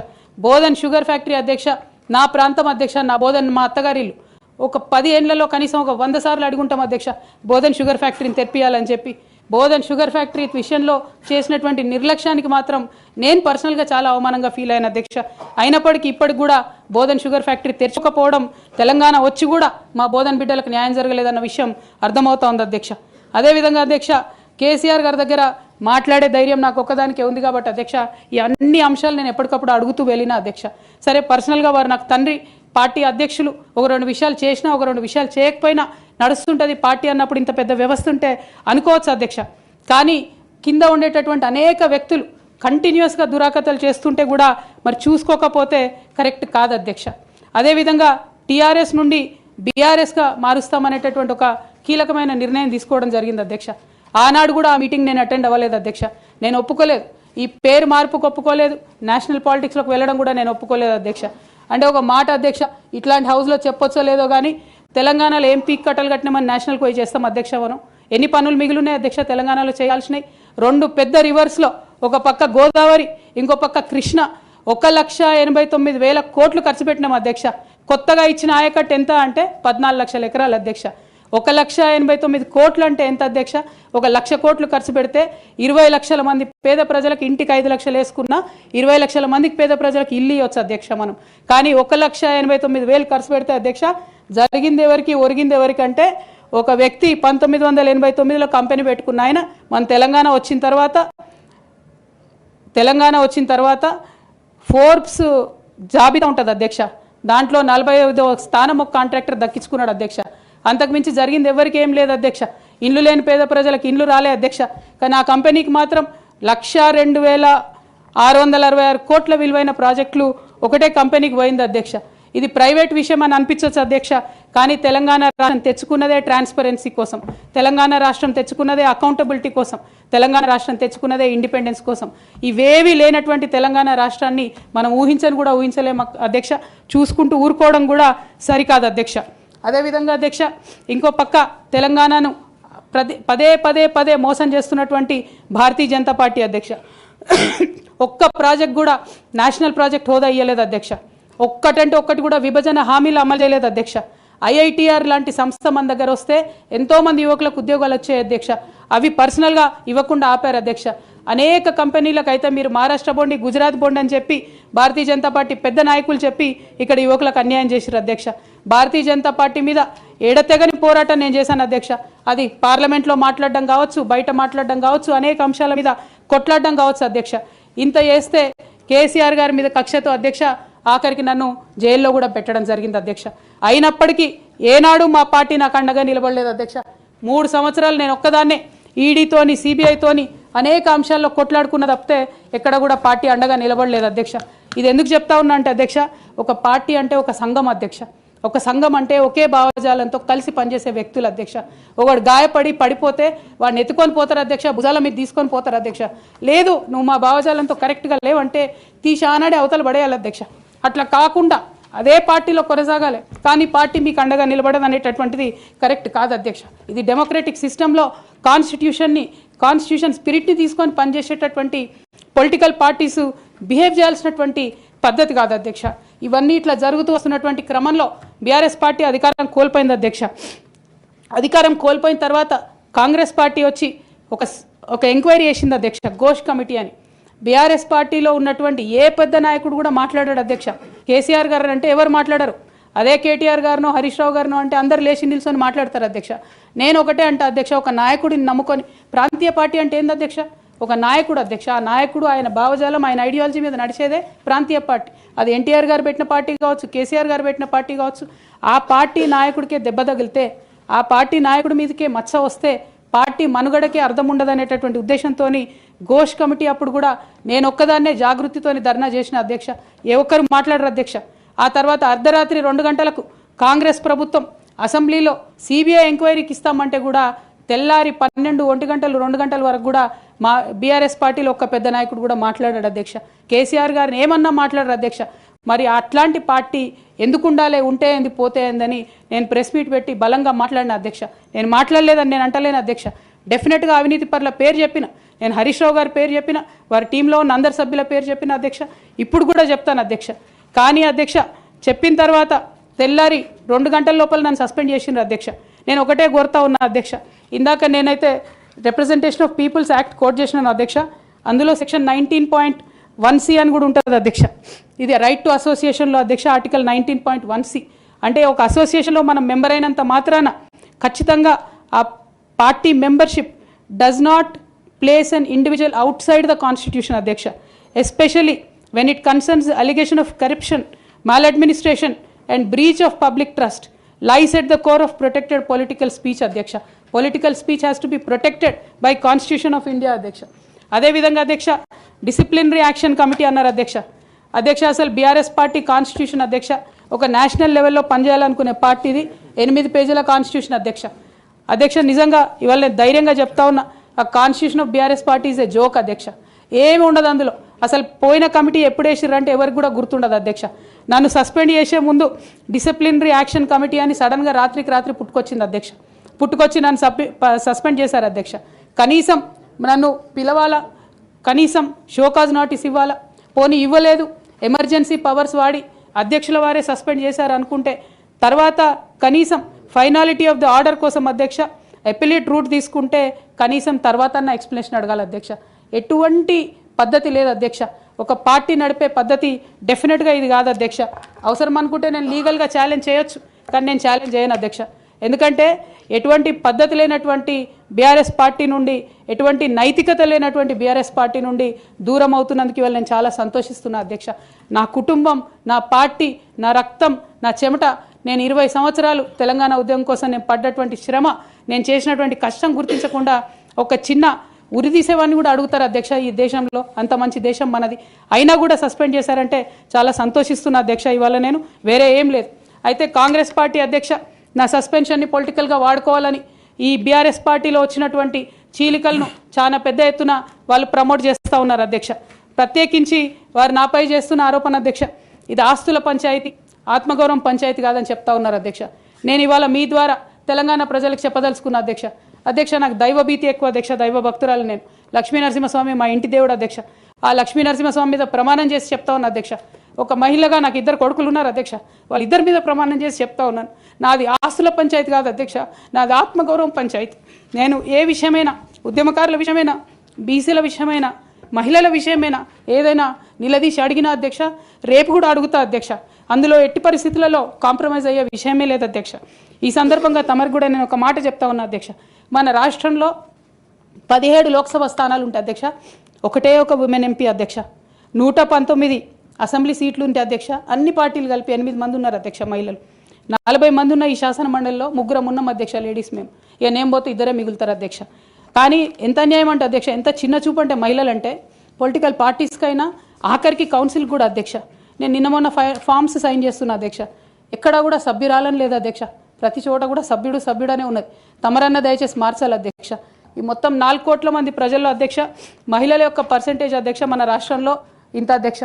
బోధన్ షుగర్ ఫ్యాక్టరీ అధ్యక్ష, నా ప్రాంతం అధ్యక్ష, నా బోధన్ మా అత్తగారిల్లు. ఒక 10 ఏళ్లలో కనీసం ఒక 100 సార్లు అడుగుంటాం అధ్యక్ష బోధన్ షుగర్ ఫ్యాక్టరీని తెప్పియాలని చెప్పి. బోధన్ షుగర్ ఫ్యాక్టరీ విషయంలో చేసినటువంటి నిర్లక్ష్యానికి మాత్రం నేను పర్సనల్గా చాలా అవమానంగా ఫీల్ అయిన అధ్యక్ష. అయినప్పటికీ ఇప్పటికి కూడా బోధన్ షుగర్ ఫ్యాక్టరీ తెరచకపోవడం, తెలంగాణ వచ్చి కూడా మా బోధన్ బిడ్డలకు న్యాయం జరగలేదన్న విషయం అర్థమవుతా ఉంది అధ్యక్ష. అదేవిధంగా అధ్యక్ష, కేసీఆర్ గారి దగ్గర మాట్లాడే ధైర్యం నాకు ఒక్కదానికే ఉంది కాబట్టి అధ్యక్ష, ఈ అన్ని అంశాలు నేను ఎప్పటికప్పుడు అడుగుతూ వెళ్ళిన అధ్యక్ష. సరే, పర్సనల్గా వారు నాకు తండ్రి, పార్టీ అధ్యక్షులు, ఒక 2 విషయాలు చేసినా ఒక 2 విషయాలు చేయకపోయినా నడుస్తుంటుంది పార్టీ అన్నప్పుడు. ఇంత పెద్ద వ్యవస్థ ఉంటే అనుకోవచ్చు అధ్యక్ష. కానీ కింద ఉండేటటువంటి అనేక వ్యక్తులు కంటిన్యూస్గా దురాకతలు చేస్తుంటే కూడా మరి చూసుకోకపోతే కరెక్ట్ కాదు అధ్యక్ష. అదేవిధంగా టీఆర్ఎస్ నుండి బీఆర్ఎస్గా మారుస్తామనేటటువంటి ఒక కీలకమైన నిర్ణయం తీసుకోవడం జరిగింది అధ్యక్ష. ఆనాడు కూడా ఆ మీటింగ్ నేను అటెండ్ అవ్వలేదు అధ్యక్ష. నేను ఒప్పుకోలేదు, ఈ పేరు మార్పుకు ఒప్పుకోలేదు, నేషనల్ పాలిటిక్స్లోకి వెళ్ళడం కూడా నేను ఒప్పుకోలేదు అధ్యక్ష. అంటే ఒక మాట అధ్యక్ష, ఇట్లాంటి హౌస్లో చెప్పొచ్చో లేదో కానీ తెలంగాణలో ఏం పీక్ కట్టలు కట్టినామని నేషనల్కి పోయి చేస్తాం అధ్యక్ష. మనం ఎన్ని పనులు మిగిలినాయి అధ్యక్ష తెలంగాణలో చేయాల్సినవి? 2 పెద్ద రివర్స్లో, ఒక పక్క గోదావరి, ఇంకో పక్క కృష్ణ, 1,89,000 కోట్లు ఖర్చు పెట్టినాం అధ్యక్ష. కొత్తగా ఇచ్చిన ఆయకట్టు ఎంత అంటే 14 లక్షల ఎకరాలు అధ్యక్ష. 1,89,000 కోట్లు అంటే ఎంత అధ్యక్ష? 1,00,000 కోట్లు ఖర్చు పెడితే 20 లక్షల మంది పేద ప్రజలకు ఇంటికి 5 లక్షలు వేసుకున్నా 20 లక్షల మందికి పేద ప్రజలకు ఇల్లు ఇవ్వచ్చు అధ్యక్ష మనం. కానీ 1,89,000 ఖర్చు పెడితే అధ్యక్ష జరిగింది ఎవరికి, ఒరిగింది ఎవరికి అంటే, ఒక వ్యక్తి 1989లో కంపెనీ పెట్టుకున్న ఆయన మన తెలంగాణ వచ్చిన తర్వాత ఫోర్బ్స్ జాబితా ఉంటుంది అధ్యక్ష, దాంట్లో 45వ స్థానం ఒక కాంట్రాక్టర్ దక్కించుకున్నాడు అధ్యక్ష. అంతకుమించి జరిగింది ఎవరికి ఏం లేదు అధ్యక్ష. ఇండ్లు లేని పేద ప్రజలకు ఇండ్లు రాలే అధ్యక్ష. కానీ ఆ కంపెనీకి మాత్రం 1,02,666 కోట్ల విలువైన ప్రాజెక్టులు ఒకటే కంపెనీకి పోయింది అధ్యక్ష. ఇది ప్రైవేట్ విషయం అని అనిపించవచ్చు అధ్యక్ష. కానీ తెలంగాణ రాష్ట్రం తెచ్చుకున్నదే ట్రాన్స్పరెన్సీ కోసం, తెలంగాణ రాష్ట్రం తెచ్చుకున్నదే అకౌంటబిలిటీ కోసం, తెలంగాణ రాష్ట్రం తెచ్చుకున్నదే ఇండిపెండెన్స్ కోసం. ఇవేవి లేనటువంటి తెలంగాణ రాష్ట్రాన్ని మనం ఊహించని కూడా ఊహించలేము అధ్యక్ష. చూసుకుంటూ ఊరుకోవడం కూడా సరికాదు అధ్యక్ష. అదేవిధంగా అధ్యక్ష, ఇంకో పక్క తెలంగాణను పదే మోసం చేస్తున్నటువంటి భారతీయ జనతా పార్టీ అధ్యక్ష, ఒక్క ప్రాజెక్ట్ కూడా నేషనల్ ప్రాజెక్ట్ హోదా ఇయ్యలేదు అధ్యక్ష. ఒక్కటంటే ఒక్కటి కూడా విభజన హామీలు అమలు చేయలేదు అధ్యక్ష. ఐఐటిఆర్ లాంటి సంస్థ మన దగ్గర వస్తే ఎంతోమంది యువకులకు ఉద్యోగాలు వచ్చాయి అధ్యక్ష. అవి పర్సనల్గా ఇవ్వకుండా ఆపారు అధ్యక్ష. అనేక కంపెనీలకు అయితే మీరు మహారాష్ట్ర బోండి, గుజరాత్ బోండి అని చెప్పి భారతీయ జనతా పార్టీ పెద్ద నాయకులు చెప్పి ఇక్కడ యువకులకు అన్యాయం చేశారు అధ్యక్ష. భారతీయ జనతా పార్టీ మీద ఎడతెగని పోరాటం నేను చేశాను అధ్యక్ష. అది పార్లమెంట్లో మాట్లాడడం కావచ్చు, బయట మాట్లాడడం కావచ్చు, అనేక అంశాల మీద కొట్లాడడం కావచ్చు అధ్యక్ష. ఇంత చేస్తే కేసీఆర్ గారి మీద కక్షతో అధ్యక్ష ఆఖరికి నన్ను జైల్లో కూడా పెట్టడం జరిగింది అధ్యక్ష. అయినప్పటికీ ఏనాడు మా పార్టీ నాకు అండగా నిలబడలేదు అధ్యక్ష. 3 సంవత్సరాలు నేను ఒక్కదాన్నే ఈడీతోని, సిబిఐతోని అనేక అంశాల్లో కొట్లాడుకున్న తప్పితే ఎక్కడ కూడా పార్టీ అండగా నిలబడలేదు అధ్యక్ష. ఇది ఎందుకు చెప్తా ఉన్నా అంటే అధ్యక్ష, ఒక పార్టీ అంటే ఒక సంఘం అధ్యక్ష. ఒక సంఘం అంటే ఒకే భావజాలంతో కలిసి పనిచేసే వ్యక్తులు అధ్యక్ష. ఒకడు గాయపడి పడిపోతే వాడిని ఎత్తుకొని పోతారు అధ్యక్ష, భుజాల మీద తీసుకొని పోతారు అధ్యక్ష. లేదు, నువ్వు మా భావజాలంతో కరెక్ట్గా లేవంటే తీసి ఆనాడే అవతల పడేయాలి అధ్యక్ష. అట్లా కాకుండా అదే పార్టీలో కొనసాగాలి, కానీ పార్టీ మీకు అండగా నిలబడదు అనేటటువంటిది కరెక్ట్ కాదు అధ్యక్ష. ఇది డెమోక్రటిక్ సిస్టంలో కాన్స్టిట్యూషన్ స్పిరిట్ని తీసుకొని పనిచేసేటటువంటి పొలిటికల్ పార్టీస్ బిహేవ్ చేయాల్సినటువంటి పద్ధతి కాదు అధ్యక్ష. ఇవన్నీ ఇట్లా జరుగుతూ వస్తున్నటువంటి క్రమంలో బీఆర్ఎస్ పార్టీ అధికారం కోల్పోయింది అధ్యక్ష. అధికారం కోల్పోయిన తర్వాత కాంగ్రెస్ పార్టీ వచ్చి ఒక ఎంక్వైరీ చేసింది అధ్యక్ష, ఘోష్ కమిటీ అని. బీఆర్ఎస్ పార్టీలో ఉన్నటువంటి ఏ పెద్ద నాయకుడు కూడా మాట్లాడాడు అధ్యక్ష. కేసీఆర్ గారు అంటే ఎవరు మాట్లాడారు, అదే కేటీఆర్ గారినో హరీష్ రావు గారినో అంటే అందరు లేచి నిల్చొని మాట్లాడతారు అధ్యక్ష. నేను ఒకటే అంటే అధ్యక్ష, ఒక నాయకుడిని నమ్ముకొని ప్రాంతీయ పార్టీ అంటే ఏంది అధ్యక్ష? ఒక నాయకుడు అధ్యక్ష. ఆ నాయకుడు ఆయన భావజాలం ఆయన ఐడియాలజీ మీద నడిచేదే ప్రాంతీయ పార్టీ. అది ఎన్టీఆర్ గారు పెట్టిన పార్టీ కావచ్చు, కేసీఆర్ గారు పెట్టిన పార్టీ కావచ్చు. ఆ పార్టీ నాయకుడికే దెబ్బ తగిలితే, ఆ పార్టీ నాయకుడి మీదకే మచ్చ వస్తే పార్టీ మనుగడకే అర్థం ఉండదనేటటువంటి ఉద్దేశంతో ఘోష్ కమిటీ అప్పుడు కూడా నేను ఒక్కదాన్నే జాగృతితోని ధర్నా చేసిన అధ్యక్ష. ఏ ఒక్కరు మాట్లాడరు అధ్యక్ష. ఆ తర్వాత అర్ధరాత్రి 2 గంటలకు కాంగ్రెస్ ప్రభుత్వం అసెంబ్లీలో సిబిఐ ఎంక్వైరీకి ఇస్తామంటే కూడా తెల్లారి 12, 1 గంటలు 2 గంటల వరకు కూడా మా బీఆర్ఎస్ పార్టీలో ఒక్క పెద్ద నాయకుడు కూడా మాట్లాడాడు అధ్యక్ష. కేసీఆర్ గారిని ఏమన్నా మాట్లాడరు అధ్యక్ష. మరి అట్లాంటి పార్టీ ఎందుకు ఉండాలి, ఉంటే ఏంది పోతే ఏందని నేను ప్రెస్ మీట్ పెట్టి బలంగా మాట్లాడిన అధ్యక్ష. నేను మాట్లాడలేదని నేను అంటలేను అధ్యక్ష. డెఫినెట్గా అవినీతి పరుల పేరు చెప్పిన, నేను హరీష్ రావు గారి పేరు చెప్పిన, వారి టీంలో ఉన్న అందరి సభ్యుల పేరు చెప్పిన అధ్యక్ష. ఇప్పుడు కూడా చెప్తాను అధ్యక్ష. కానీ అధ్యక్ష చెప్పిన తర్వాత తెల్లారి 2 గంటల లోపల నన్ను సస్పెండ్ చేసిండ్రు అధ్యక్ష. నేను ఒకటే కోరుతా ఉన్నా అధ్యక్ష. ఇందాక నేనైతే representation of people's act quote చేసినాను అధ్యక్ష. అందులో సెక్షన్ 19.1C అని కూడా ఉంటుంది అధ్యక్ష. ఇది రైట్ టు అసోసియేషన్లో అధ్యక్ష ఆర్టికల్ 19.1C అంటే ఒక అసోసియేషన్లో మనం మెంబర్ అయినంత మాత్రాన ఖచ్చితంగా ఆ party membership does not place an individual outside the constitution అధ్యక్ష. Especially when it concerns the allegation of corruption, maladministration and breach of public trust lies at the core of protected political speech adhyaksha. Political speech has to be protected by Constitution of India adhyaksha. అదే విధంగా అధ్యక్ష disciplinary action committee అన్నారు అధ్యక్ష. అధ్యక్ష అసలు BRS party constitution అధ్యక్ష ఒక national లెవెల్లో పనిచేయాలనుకునే పార్టీది 8 పేజీల కాన్స్టిట్యూషన్ అధ్యక్ష. అధ్యక్ష నిజంగా ఇవాళ నేను ధైర్యంగా చెప్తా ఉన్నా, ఆ constitution of BRS party is a joke అధ్యక్ష. ఏమి ఉండదు అందులో. అసలు పోయిన కమిటీ ఎప్పుడు వేసిర్రంటే ఎవరికి కూడా గుర్తుండదు అధ్యక్ష. నన్ను సస్పెండ్ చేసే ముందు డిసిప్లినరీ యాక్షన్ కమిటీ అని సడన్గా రాత్రికి రాత్రి పుట్టుకొచ్చింది అధ్యక్ష. పుట్టుకొచ్చి నన్ను సస్పెండ్ చేశారు అధ్యక్ష. కనీసం నన్ను పిలవాలా, కనీసం షోకాజ్ నోటీస్ ఇవ్వాలా, పోనీ ఇవ్వలేదు. ఎమర్జెన్సీ పవర్స్ వాడి అధ్యక్షుల వారే సస్పెండ్ చేశారు అనుకుంటే తర్వాత కనీసం ఫైనాలిటీ ఆఫ్ ద ఆర్డర్ కోసం అధ్యక్ష అపిలేట్ రూట్ తీసుకుంటే కనీసం తర్వాత ఎక్స్ప్లెనేషన్ అడగాలి అధ్యక్ష. ఎటువంటి పద్ధతి లేదు అధ్యక్ష. ఒక పార్టీ నడిపే పద్ధతి డెఫినెట్గా ఇది కాదు అధ్యక్ష. అవసరం అనుకుంటే నేను లీగల్గా ఛాలెంజ్ చేయొచ్చు, కానీ నేను ఛాలెంజ్ చేయను అధ్యక్ష. ఎందుకంటే ఎటువంటి పద్ధతి లేనటువంటి బీఆర్ఎస్ పార్టీ నుండి, ఎటువంటి నైతికత లేనటువంటి బీఆర్ఎస్ పార్టీ నుండి దూరం అవుతున్నందుకు ఇవాళ నేను చాలా సంతోషిస్తున్నా అధ్యక్ష. నా కుటుంబం, నా పార్టీ, నా రక్తం, నా చెమట, నేను 20 సంవత్సరాలు తెలంగాణ ఉద్యమం కోసం నేను పడ్డటువంటి శ్రమ, నేను చేసినటువంటి కష్టం గుర్తించకుండా ఒక చిన్న ఉరి తీసేవాడిని కూడా అడుగుతారు అధ్యక్ష. ఈ దేశంలో అంత మంచి దేశం మనది, అయినా కూడా సస్పెండ్ చేశారంటే చాలా సంతోషిస్తున్నా అధ్యక్ష. ఇవాళ నేను వేరే ఏం లేదు. అయితే కాంగ్రెస్ పార్టీ అధ్యక్ష నా సస్పెన్షన్ని పొలిటికల్గా వాడుకోవాలని ఈ బీఆర్ఎస్ పార్టీలో వచ్చినటువంటి చీలికలను చాలా పెద్ద ఎత్తున వాళ్ళు ప్రమోట్ చేస్తూ ఉన్నారు అధ్యక్ష. ప్రత్యేకించి వారు నాపై చేస్తున్న ఆరోపణ అధ్యక్ష, ఇది ఆస్తుల పంచాయతీ, ఆత్మగౌరవం పంచాయతీ కాదని చెప్తా ఉన్నారు అధ్యక్ష. నేను ఇవాళ మీ ద్వారా తెలంగాణ ప్రజలకు చెప్పదలుచుకున్న అధ్యక్ష. అధ్యక్ష నాకు దైవభీతి ఎక్కువ అధ్యక్ష, దైవ భక్తురాలు నేను. లక్ష్మీ నరసింహస్వామి మా ఇంటి దేవుడు అధ్యక్ష. ఆ లక్ష్మీ నరసింహస్వామి మీద ప్రమాణం చేసి చెప్తా ఉన్నా అధ్యక్ష. ఒక మహిళగా నాకు 2 కొడుకులు ఉన్నారు అధ్యక్ష. వాళ్ళిద్దరి మీద ప్రమాణం చేసి చెప్తా ఉన్నాను, నాది ఆస్తుల పంచాయతీ కాదు అధ్యక్ష, నాది ఆత్మగౌరవం పంచాయతీ. నేను ఏ విషయమైనా, ఉద్యమకారుల విషయమైనా, బీసీల విషయమైనా, మహిళల విషయమైనా ఏదైనా నిలదీసి అడిగినా అధ్యక్ష, రేపు కూడా అడుగుతా అధ్యక్ష. అందులో ఎట్టి పరిస్థితులలో కాంప్రమైజ్ అయ్యే విషయమే లేదు అధ్యక్ష. ఈ సందర్భంగా తమరికి కూడా నేను ఒక మాట చెప్తా ఉన్నా అధ్యక్ష. మన రాష్ట్రంలో 17 లోక్సభ స్థానాలు ఉంటాయి అధ్యక్ష, ఒకటే ఒక ఉమెన్ ఎంపీ అధ్యక్ష. 119 అసెంబ్లీ సీట్లు ఉంటాయి అధ్యక్ష. అన్ని పార్టీలు కలిపి 8 మంది ఉన్నారు అధ్యక్ష మహిళలు. 40 మంది ఉన్న ఈ శాసన మండలిలో 3 ఉన్నాం అధ్యక్ష లేడీస్. మేము ఇక నేను పోతే 2 మిగులుతారు అధ్యక్ష. కానీ ఎంత అన్యాయం అంటే అధ్యక్ష, ఎంత చిన్న చూపు అంటే మహిళలు అంటే పొలిటికల్ పార్టీస్కైనా ఆఖరికి కౌన్సిల్ కూడా అధ్యక్ష. నేను నిన్న మొన్న ఫామ్స్ సైన్ చేస్తున్నా అధ్యక్ష. ఎక్కడా కూడా సభ్యురాలని లేదు అధ్యక్ష. ప్రతి చోట కూడా సభ్యుడనే ఉన్నది. తమరన్న దయచేసి మార్చాలి అధ్యక్ష. ఈ మొత్తం 4 కోట్ల మంది ప్రజల్లో అధ్యక్ష మహిళల యొక్క పర్సెంటేజ్ అధ్యక్ష మన రాష్ట్రంలో ఇంత అధ్యక్ష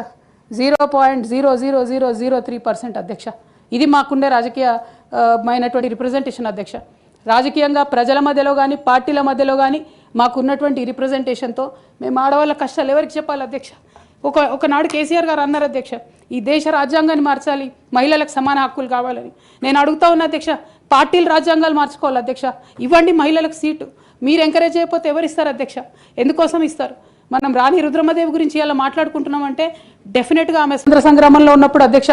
0.00003% అధ్యక్ష. ఇది మాకుండే రాజకీయమైనటువంటి రిప్రజెంటేషన్ అధ్యక్ష. రాజకీయంగా ప్రజల మధ్యలో కానీ పార్టీల మధ్యలో కానీ మాకున్నటువంటి రిప్రజెంటేషన్తో మేము ఆడవాళ్ళ కష్టాలు ఎవరికి చెప్పాలి అధ్యక్ష? ఒకనాడు కేసీఆర్ గారు అన్నారు అధ్యక్ష, ఈ దేశ రాజ్యాంగాన్ని మార్చాలి, మహిళలకు సమాన హక్కులు కావాలని. నేను అడుగుతా ఉన్నా అధ్యక్ష, పార్టీలు రాజ్యాంగాలు మార్చుకోవాలి అధ్యక్ష, ఇవ్వండి మహిళలకు సీటు. మీరు ఎంకరేజ్ చేయకపోతే ఎవరు ఇస్తారు అధ్యక్ష? ఎందుకోసం ఇస్తారు? మనం రాణి రుద్రమదేవి గురించి ఇలా మాట్లాడుకుంటున్నామంటే డెఫినెట్గా ఆమె స్వతంత్ర సంగ్రామంలో ఉన్నప్పుడు అధ్యక్ష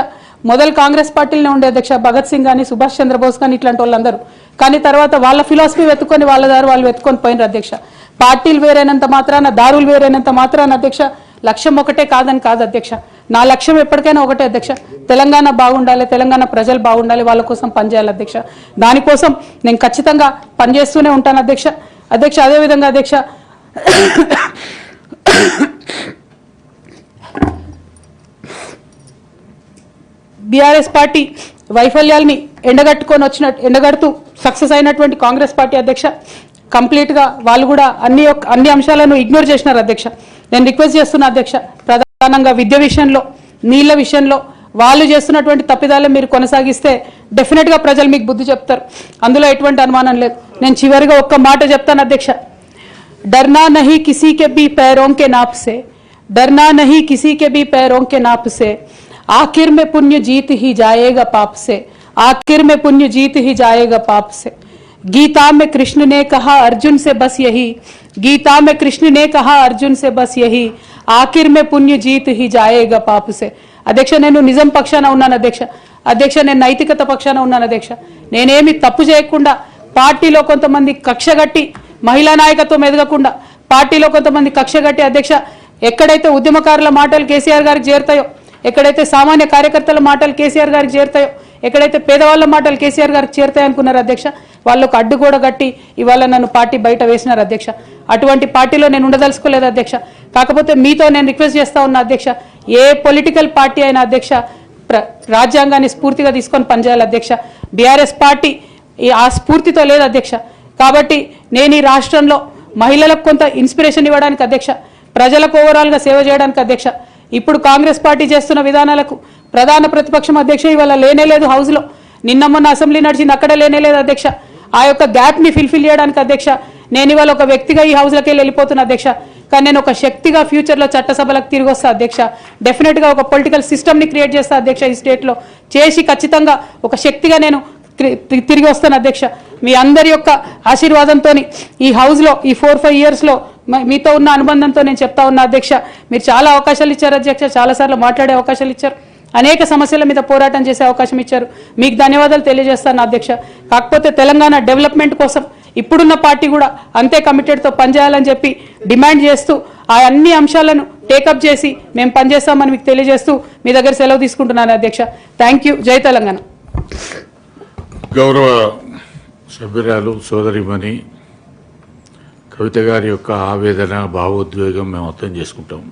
మొదలు కాంగ్రెస్ పార్టీలోనే ఉండే అధ్యక్ష, భగత్ సింగ్ కానీ సుభాష్ చంద్రబోస్ కానీ ఇట్లాంటి వాళ్ళందరూ. కానీ తర్వాత వాళ్ళ ఫిలాసఫీ వెతుక్కొని వాళ్ళ దారి వాళ్ళు వెతుక్కొని పోయినారు అధ్యక్ష. పార్టీలు వేరైనంత మాత్రాన, దారులు వేరైనంత మాత్రాన అధ్యక్ష లక్ష్యం ఒకటే కాదని కాదు అధ్యక్ష. నా లక్ష్యం ఎప్పటికైనా ఒకటే అధ్యక్ష, తెలంగాణ బాగుండాలి, తెలంగాణ ప్రజలు బాగుండాలి, వాళ్ళ కోసం పనిచేయాలి అధ్యక్ష. దానికోసం నేను ఖచ్చితంగా పనిచేస్తూనే ఉంటాను అధ్యక్ష. అదేవిధంగా అధ్యక్ష బీఆర్ఎస్ పార్టీ వైఫల్యాల్ని ఎండగడుతూ సక్సెస్ అయినటువంటి కాంగ్రెస్ పార్టీ అధ్యక్ష కంప్లీట్గా వాళ్ళు కూడా అన్ని అంశాలను ఇగ్నోర్ చేసినారు అధ్యక్ష. నేను రిక్వెస్ట్ చేస్తున్నా అధ్యక్ష, ప్రధానంగా విద్య విషయంలో, నీళ్ల విషయంలో వాళ్ళు చేస్తున్నటువంటి తప్పిదాలను మీరు కొనసాగిస్తే డెఫినెట్గా ప్రజలు మీకు బుద్ధి చెప్తారు, అందులో ఎటువంటి అనుమానం లేదు. నేను చివరిగా ఒక్క మాట చెప్తాను అధ్యక్ష, डरना नहीं किसी के भी पैरों के नाप से, डरना नहीं किसी के भी पैरों के नाप से, आखिर में पुण्य जीत ही जाएगा पाप से, आखिर में पुण्य जीत ही जाएगा पाप से. गीता में कृष्ण ने कहा अर्जुन से बस यही, गीता में कृष्ण ने कहा अर्जुन से बस यही, आखिर में पुण्य जीत ही जाएगा पाप से. అధ్యక్ష నేను నిజం పక్షాన ఉన్నాను అధ్యక్ష నేను నైతికత పక్షాన ఉన్నాను అధ్యక్ష. నేనేమి తప్పు చేయకుండా పార్టీలో కొంతమంది కక్షగట్టి మహిళా నాయకత్వం ఎదగకుండా పార్టీలో కొంతమంది కక్షగట్టి అధ్యక్ష ఎక్కడైతే ఉద్యమకారుల మాటలు కేసీఆర్ గారికి చేరుతాయో, ఎక్కడైతే సామాన్య కార్యకర్తల మాటలు కేసీఆర్ గారికి చేరుతాయో, ఎక్కడైతే పేదవాళ్ళ మాటలు కేసీఆర్ గారికి చేరుతాయి అనుకున్నారు అధ్యక్ష, వాళ్ళకు అడ్డు కూడా గట్టి ఇవాళ నన్ను పార్టీ బయట వేసినారు అధ్యక్ష. అటువంటి పార్టీలో నేను ఉండదలుచుకోలేదు అధ్యక్ష. కాకపోతే మీతో నేను రిక్వెస్ట్ చేస్తా ఉన్నా అధ్యక్ష, ఏ పొలిటికల్ పార్టీ అయినా అధ్యక్ష రాజ్యాంగాన్ని స్ఫూర్తిగా తీసుకొని పనిచేయాలి అధ్యక్ష. బీఆర్ఎస్ పార్టీ ఆ స్ఫూర్తితో లేదు అధ్యక్ష. కాబట్టి నేను ఈ రాష్ట్రంలో మహిళలకు కొంత ఇన్స్పిరేషన్ ఇవ్వడానికి అధ్యక్ష, ప్రజలకు ఓవరాల్గా సేవ చేయడానికి అధ్యక్ష, ఇప్పుడు కాంగ్రెస్ పార్టీ చేస్తున్న విధానాలకు ప్రధాన ప్రతిపక్షం అధ్యక్ష ఇవాళ లేనేలేదు హౌస్లో, నిన్న మొన్న అసెంబ్లీ నడిచింది అక్కడ లేనేలేదు అధ్యక్ష. ఆ యొక్క గ్యాప్ని ఫిల్ఫిల్ చేయడానికి అధ్యక్ష నేను ఇవాళ ఒక వ్యక్తిగా ఈ హౌస్లోకి వెళ్ళిపోతున్నా అధ్యక్ష. కానీ నేను ఒక శక్తిగా ఫ్యూచర్లో చట్టసభలకు తిరిగి వస్తా అధ్యక్ష. డెఫినెట్గా ఒక పొలిటికల్ సిస్టమ్ని క్రియేట్ చేస్తా అధ్యక్ష ఈ స్టేట్లో, చేసి ఖచ్చితంగా ఒక శక్తిగా నేను తిరిగి వస్తాను అధ్యక్ష. మీ అందరి యొక్క ఆశీర్వాదంతో ఈ హౌస్లో ఈ 4-5 ఇయర్స్లో మీతో ఉన్న అనుబంధంతో నేను చెప్తా ఉన్నా అధ్యక్ష, మీరు చాలా అవకాశాలు ఇచ్చారు అధ్యక్ష, చాలాసార్లు మాట్లాడే అవకాశాలు ఇచ్చారు, అనేక సమస్యల మీద పోరాటం చేసే అవకాశం ఇచ్చారు, మీకు ధన్యవాదాలు తెలియజేస్తాను అధ్యక్ష. కాకపోతే తెలంగాణ డెవలప్మెంట్ కోసం ఇప్పుడున్న పార్టీ కూడా అంతే కమిటెడ్తో పనిచేయాలని చెప్పి డిమాండ్ చేస్తూ ఆ అన్ని అంశాలను టేకప్ చేసి మేము పనిచేస్తామని మీకు తెలియజేస్తూ మీ దగ్గర సెలవు తీసుకుంటున్నాను అధ్యక్ష. Thank you. జై తెలంగాణ. గౌరవ సభ్యురాలు సోదరిమణి కవిత గారి యొక్క ఆవేదన, భావోద్వేగం మేము అర్థం చేసుకుంటాం.